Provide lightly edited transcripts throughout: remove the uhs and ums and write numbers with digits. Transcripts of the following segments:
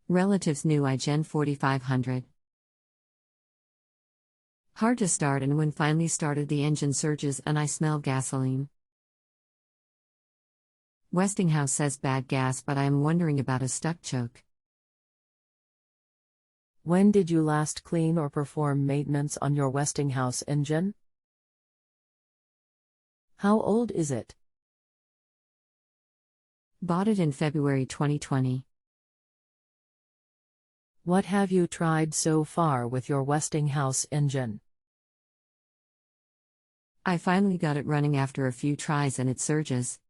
Relatives new iGen4500. Hard to start, and when finally started the engine surges and I smell gasoline. Westinghouse says bad gas, but I am wondering about a stuck choke. When did you last clean or perform maintenance on your Westinghouse engine? How old is it? Bought it in February 2020. What have you tried so far with your Westinghouse engine? I finally got it running after a few tries and it surges.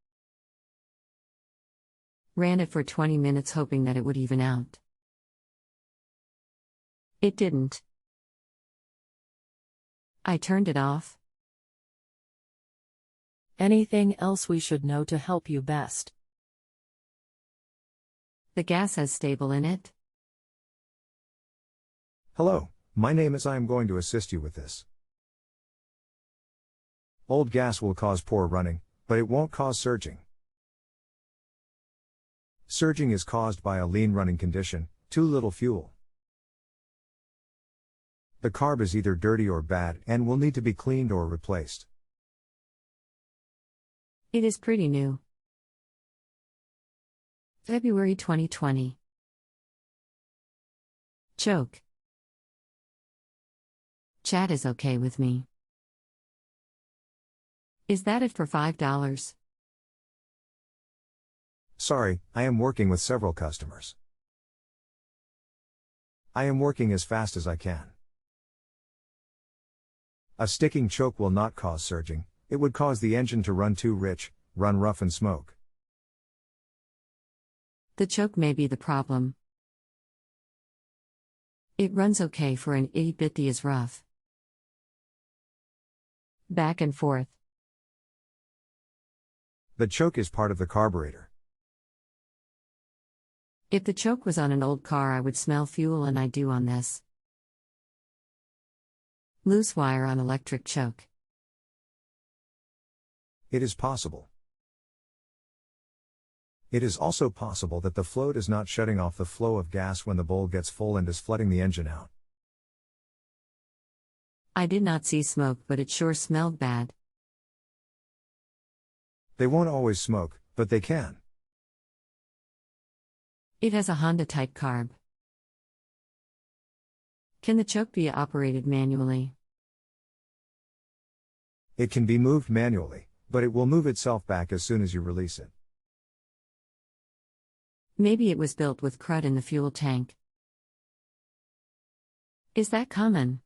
Ran it for 20 minutes hoping that it would even out. It didn't. I turned it off. Anything else we should know to help you best? The gas has stable in it. Hello, my name is. I am going to assist you with this. Old gas will cause poor running, but it won't cause surging. Surging is caused by a lean running condition, too little fuel. The carb is either dirty or bad and will need to be cleaned or replaced. It is pretty new. February 2020. Choke. Chat is okay with me. Is that it for $5? Sorry, I am working with several customers. I am working as fast as I can. A sticking choke will not cause surging, it would cause the engine to run too rich, run rough and smoke. The choke may be the problem. It runs okay for an itty bitty is rough. Back and forth. The choke is part of the carburetor. If the choke was on an old car, I would smell fuel, and I do on this. Loose wire on electric choke. It is possible. It is also possible that the float is not shutting off the flow of gas when the bowl gets full and is flooding the engine out. I did not see smoke, but it sure smelled bad. They won't always smoke, but they can. It has a Honda-type carb. Can the choke be operated manually? It can be moved manually, but it will move itself back as soon as you release it. Maybe it was built with crud in the fuel tank. Is that common?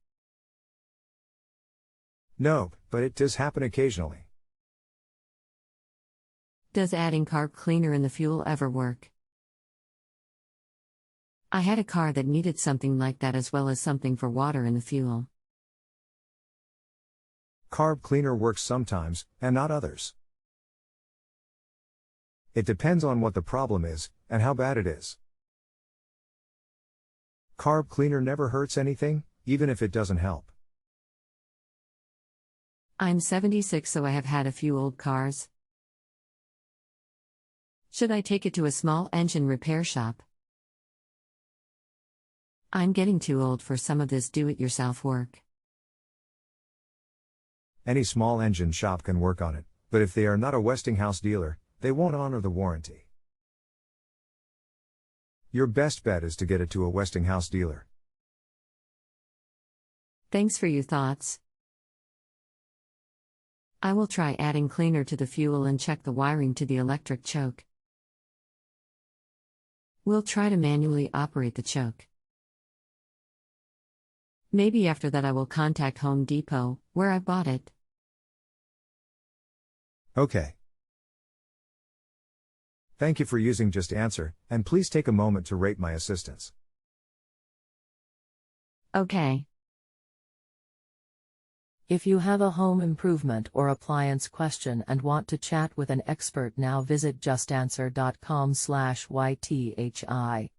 No, but it does happen occasionally. Does adding carb cleaner in the fuel ever work? I had a car that needed something like that as well as something for water in the fuel. Carb cleaner works sometimes, and not others. It depends on what the problem is, and how bad it is. Carb cleaner never hurts anything, even if it doesn't help. I'm 76, so I have had a few old cars. Should I take it to a small engine repair shop? I'm getting too old for some of this do-it-yourself work. Any small engine shop can work on it, but if they are not a Westinghouse dealer, they won't honor the warranty. Your best bet is to get it to a Westinghouse dealer. Thanks for your thoughts. I will try adding cleaner to the fuel and check the wiring to the electric choke. We'll try to manually operate the choke. Maybe after that I will contact Home Depot, where I bought it. Okay. Thank you for using JustAnswer, and please take a moment to rate my assistance. Okay. If you have a home improvement or appliance question and want to chat with an expert, now visit justanswer.com/ythi.